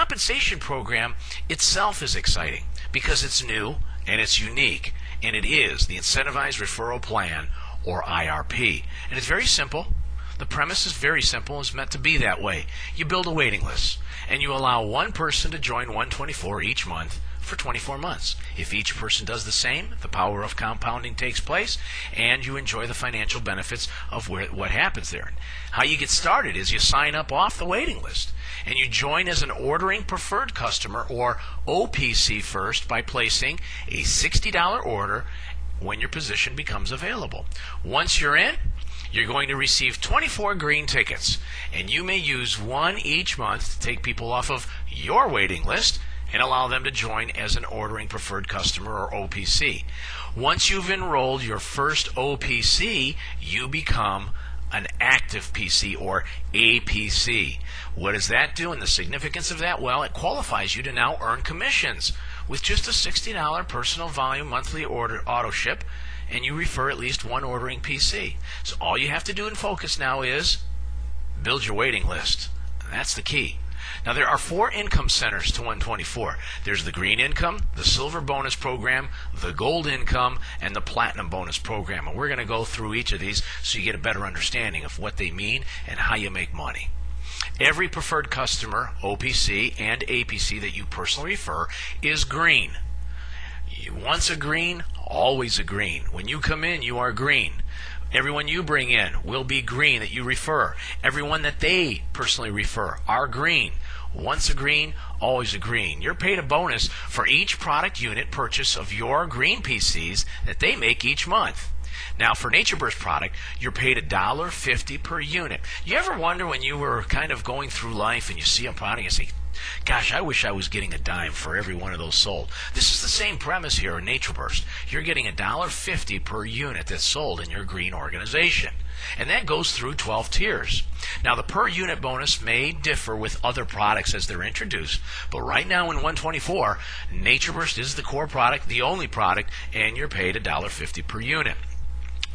compensation program itself is exciting because it's new and it's unique, and it is the Incentivized Referral Plan, or IRP. And it's very simple. The premise is very simple. It's meant to be that way. You build a waiting list, and you allow one person to join 124 each month for 24 months. If each person does the same, the power of compounding takes place, and you enjoy the financial benefits of what happens there. How you get started is you sign up off the waiting list, and you join as an ordering preferred customer, or OPC, first by placing a $60 order when your position becomes available. Once you're in, you're going to receive 24 green tickets, and you may use one each month to take people off of your waiting list and allow them to join as an ordering preferred customer, or OPC. Once you've enrolled your first OPC, you become an active PC, or APC. What does that do, and the significance of that? Well, it qualifies you to now earn commissions with just a $60 personal volume monthly order auto ship, and you refer at least one ordering PC. So all you have to do and focus now is build your waiting list. That's the key. Now, there are 4 income centers to 124. There's the green income, the silver bonus program, the gold income, and the platinum bonus program. And we're going to go through each of these so you get a better understanding of what they mean and how you make money. Every preferred customer, OPC and APC, that you personally refer is green. Once a green, always a green. When you come in, you are green. Everyone you bring in will be green that you refer. Everyone that they personally refer are green. Once a green, always a green. You're paid a bonus for each product unit purchase of your green PCs that they make each month. Now, for NatureBurst product, you're paid $1.50 per unit. You ever wonder when you were kind of going through life and you see a product and you say, gosh, I wish I was getting a dime for every one of those sold. This is the same premise here in NatureBurst. You're getting $1.50 per unit that's sold in your green organization. And that goes through 12 tiers. Now, the per unit bonus may differ with other products as they're introduced, but right now in 124, NatureBurst is the core product, the only product, and you're paid $1.50 per unit.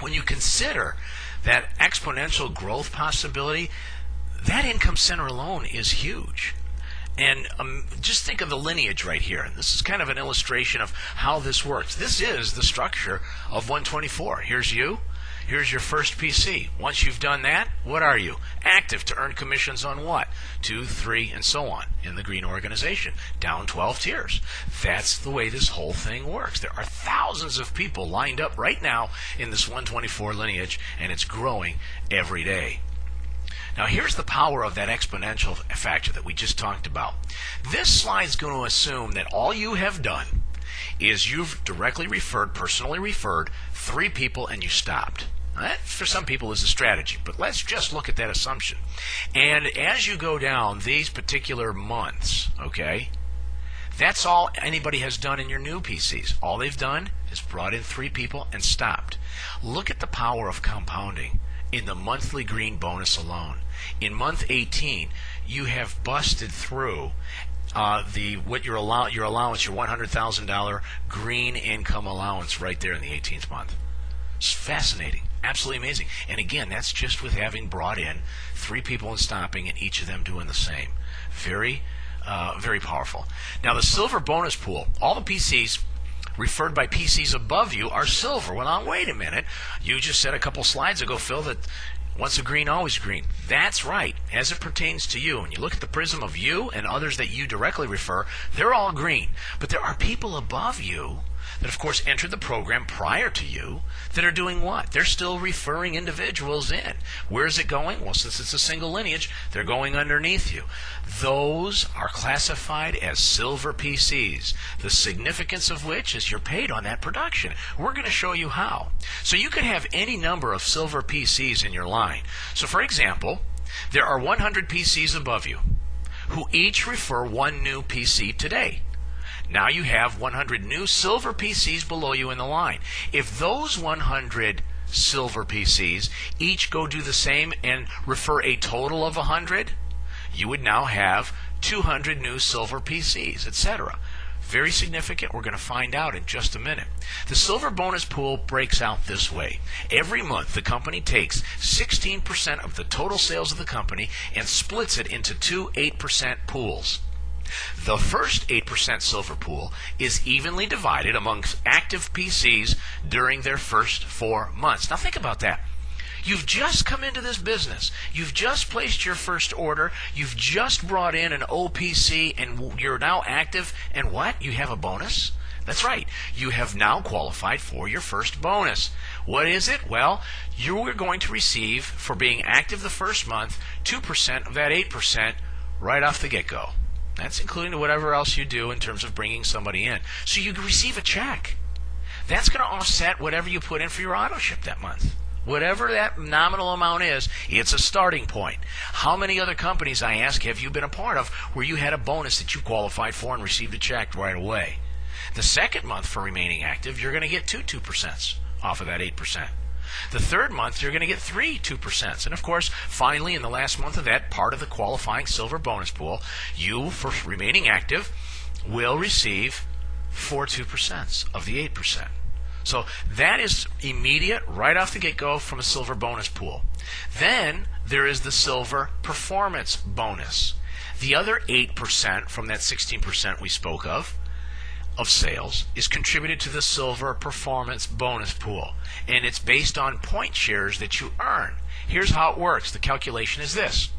When you consider that exponential growth possibility, that income center alone is huge. And just think of the lineage right here. This is kind of an illustration of how this works. This is the structure of 124. Here's you. Here's your first PC. Once you've done that, what are you? Active to earn commissions on what? 2, 3, and so on in the green organization. Down 12 tiers. That's the way this whole thing works. There are thousands of people lined up right now in this 124 lineage, and it's growing every day. Now, here's the power of that exponential factor that we just talked about. This slide's going to assume that all you have done is you've directly referred, personally referred, 3 people, and you stopped. That, for some people, is a strategy, but let's just look at that assumption. And as you go down these particular months, okay, that's all anybody has done in your new PCs. All they've done is brought in 3 people and stopped. Look at the power of compounding in the monthly green bonus alone. In month 18, you have busted through your allowance, your $100,000 green income allowance right there in the 18th month. It's fascinating, absolutely amazing. And again, that's just with having brought in 3 people and stopping, and each of them doing the same. Very, very powerful. Now, the silver bonus pool, all the PCs referred by PCs above you are silver. Well, now, wait a minute. You just said a couple slides ago, Phil, that once a green, always green. That's right, as it pertains to you. When you look at the prism of you and others that you directly refer, they're all green. But there are people above you that, of course, entered the program prior to you that are doing what? They're still referring individuals in. Where is it going? Well, since it's a single lineage, they're going underneath you. Those are classified as silver PCs, the significance of which is you're paid on that production. We're going to show you how. So you could have any number of silver PCs in your line. So, for example, there are 100 PCs above you who each refer 1 new PC today. Now you have 100 new silver PCs below you in the line. If those 100 silver PCs each go do the same and refer a total of 100, you would now have 200 new silver PCs, etc. Very significant. We're going to find out in just a minute. The silver bonus pool breaks out this way. Every month, the company takes 16% of the total sales of the company and splits it into 2 8% pools. The first 8% silver pool is evenly divided amongst active PCs during their first 4 months. Now think about that. You've just come into this business. You've just placed your first order. You've just brought in an OPC, and you're now active. And what? You have a bonus? That's right. You have now qualified for your first bonus. What is it? Well, you are going to receive, for being active the first month, 2% of that 8% right off the get-go. That's including whatever else you do in terms of bringing somebody in. So you receive a check. That's going to offset whatever you put in for your auto ship that month. Whatever that nominal amount is, it's a starting point. How many other companies, I ask, have you been a part of where you had a bonus that you qualified for and received a check right away? The second month for remaining active, you're going to get 2% off of that 8%. The third month, you're going to get 2%. And of course, finally, in the last month of that, part of the qualifying silver bonus pool, you, for remaining active, will receive 2% of the 8%. So that is immediate, right off the get-go from a silver bonus pool. Then there is the silver performance bonus. The other 8% from that 16% we spoke of sales is contributed to the silver performance bonus pool. And it's based on point shares that you earn. Here's how it works. The calculation is this.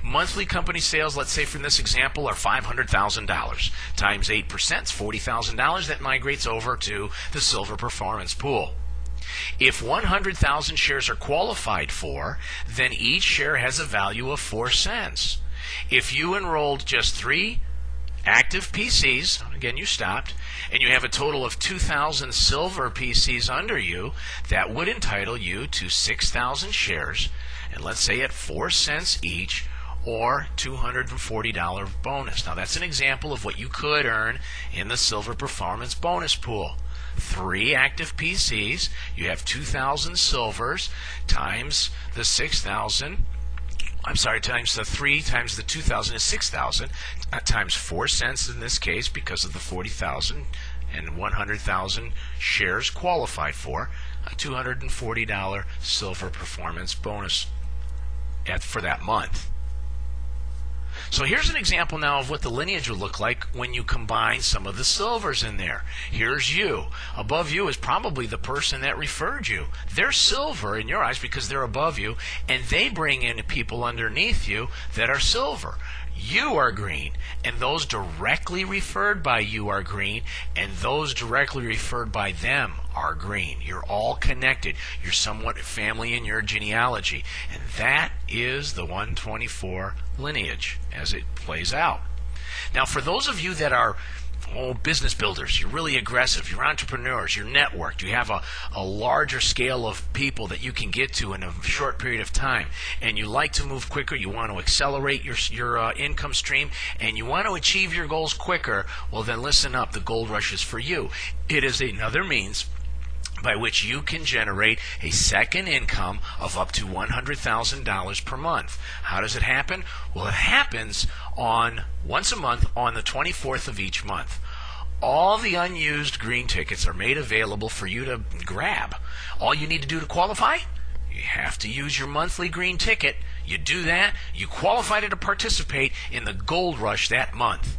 Monthly company sales, let's say from this example, are $500,000 times 8%, $40,000. That migrates over to the silver performance pool. If 100,000 shares are qualified for, then each share has a value of 4 cents. If you enrolled just 3 active PCs, again you stopped, and you have a total of 2,000 silver PCs under you, that would entitle you to 6,000 shares, and let's say at 4 cents each, or $240 bonus. Now that's an example of what you could earn in the silver performance bonus pool. 3 active PCs, you have 2,000 silvers times the 6,000. Times the 3 times the 2,000 is 6,000, times 4 cents in this case because of the 40,000 and 100,000 shares qualified for, a $240 silver performance bonus for that month. So here's an example now of what the lineage would look like when you combine some of the silvers in there. Here's you. Above you is probably the person that referred you. They're silver in your eyes because they're above you, and they bring in people underneath you that are silver. You are green, and those directly referred by you are green, and those directly referred by them are green. You're all connected. You're somewhat family in your genealogy, and that is the 124 lineage as it plays out. Now, for those of you that are business builders, you're really aggressive, you're entrepreneurs, you're networked, you have a larger scale of people that you can get to in a short period of time, and you like to move quicker, you want to accelerate your income stream, and you want to achieve your goals quicker, well then listen up, the gold rush is for you. It is another means by which you can generate a second income of up to $100,000 per month. How does it happen? Well, it happens once a month on the 24th of each month. All the unused green tickets are made available for you to grab. All you need to do to qualify? You have to use your monthly green ticket. You do that, you qualify to participate in the gold rush that month.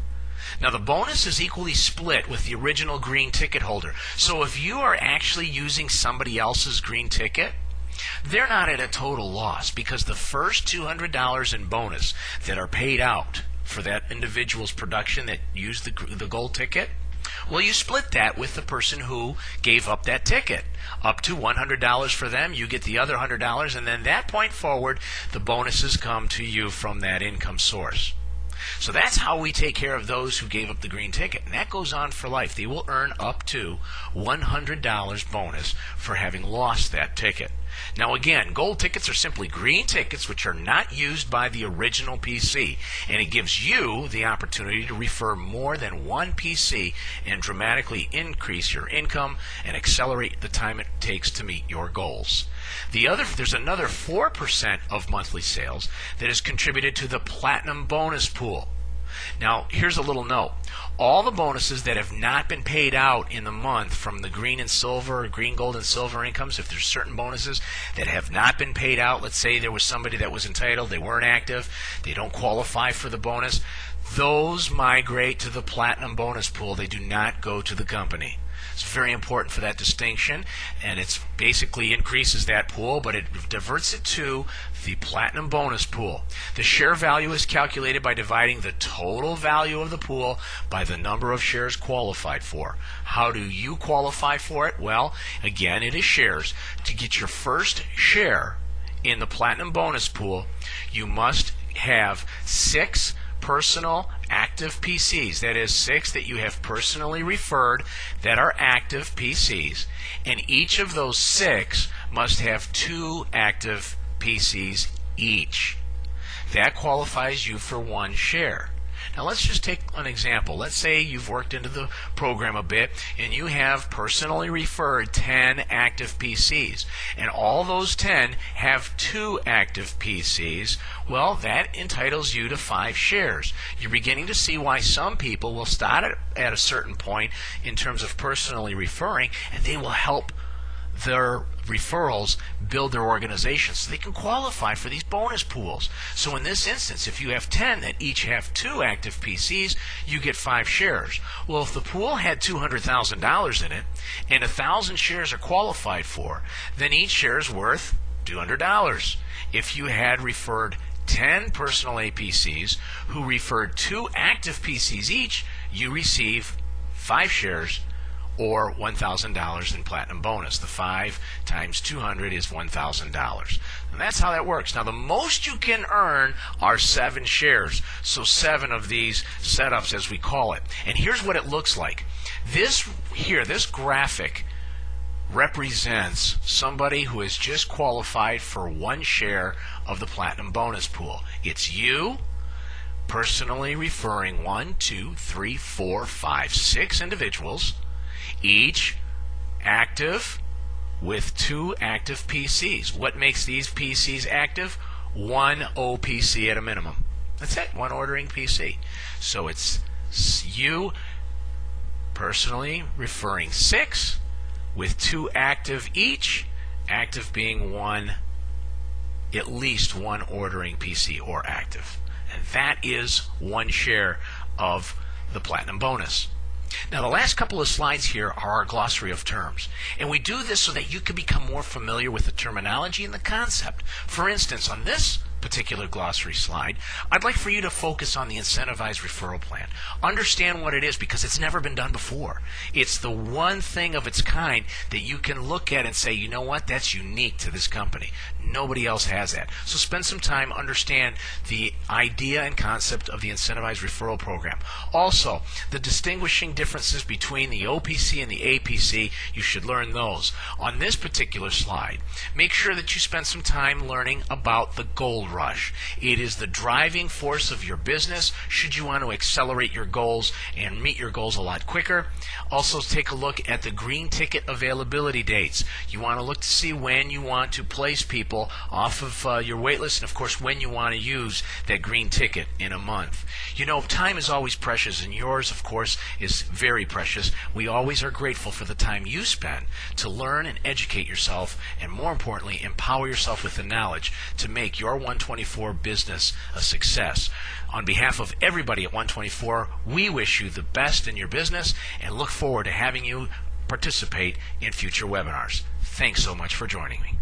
Now the bonus is equally split with the original green ticket holder. So if you are actually using somebody else's green ticket, they're not at a total loss, because the first $200 in bonus that are paid out for that individual's production that used the gold ticket, well, you split that with the person who gave up that ticket. Up to $100 for them, you get the other $100, and then that point forward, the bonuses come to you from that income source. So that's how we take care of those who gave up the green ticket, and that goes on for life. They will earn up to $100 bonus for having lost that ticket. Now again, gold tickets are simply green tickets which are not used by the original PC, and it gives you the opportunity to refer more than one PC and dramatically increase your income and accelerate the time it takes to meet your goals. There's another 4% of monthly sales that is contributed to the platinum bonus pool. Now, here's a little note. All the bonuses that have not been paid out in the month from the green and silver, green, gold, and silver incomes, if there's certain bonuses that have not been paid out, let's say there was somebody that was entitled, they weren't active, they don't qualify for the bonus, those migrate to the platinum bonus pool. They do not go to the company. It's very important for that distinction, and it basically increases that pool, but it diverts it to the platinum bonus pool. The share value is calculated by dividing the total value of the pool by the number of shares qualified for. How do you qualify for it? Well, again, it is shares. To get your first share in the platinum bonus pool, you must have 6 personal active PCs. That is 6 that you have personally referred that are active PCs, and each of those 6 must have 2 active PCs each. That qualifies you for 1 share. Now let's just take an example. Let's say you've worked into the program a bit and you have personally referred 10 active PCs, and all those 10 have 2 active PCs. Well, that entitles you to 5 shares. You're beginning to see why some people will start at a certain point in terms of personally referring, and they will help their referrals build their organization so they can qualify for these bonus pools. So in this instance, if you have 10 that each have 2 active PCs, you get 5 shares. Well, if the pool had $200,000 in it and 1,000 shares are qualified for, then each share is worth $200. If you had referred 10 personal APCs who referred 2 active PCs each, you receive 5 shares or $1,000 in platinum bonus. The 5 times 200 is $1,000. And that's how that works. Now, the most you can earn are 7 shares. So 7 of these setups, as we call it. And here's what it looks like. This here, this graphic represents somebody who has just qualified for 1 share of the platinum bonus pool. It's you personally referring 1, 2, 3, 4, 5, 6 individuals, each active with 2 active PCs. What makes these PCs active? 1 OPC at a minimum. That's it, 1 ordering PC. So it's you personally referring 6 with 2 active each, active being 1, at least 1 ordering PC or active. And that is 1 share of the platinum bonus. Now, the last couple of slides here are our glossary of terms, and we do this so that you can become more familiar with the terminology and the concept. For instance, on this particular glossary slide, I'd like for you to focus on the incentivized referral plan. Understand what it is, because it's never been done before. It's the one thing of its kind that you can look at and say, you know what, that's unique to this company. Nobody else has that. So spend some time, understand the idea and concept of the incentivized referral program. Also, the distinguishing differences between the OPC and the APC, you should learn those. On this particular slide, make sure that you spend some time learning about the gold rush. It is the driving force of your business should you want to accelerate your goals and meet your goals a lot quicker. Also, take a look at the green ticket availability dates. You want to look to see when you want to place people off of your wait list, and of course when you want to use that green ticket in a month. You know, time is always precious, and yours, of course, is very precious. We always are grateful for the time you spend to learn and educate yourself, and more importantly, empower yourself with the knowledge to make your 124 business a success. On behalf of everybody at 124, we wish you the best in your business and look forward to having you participate in future webinars. Thanks so much for joining me.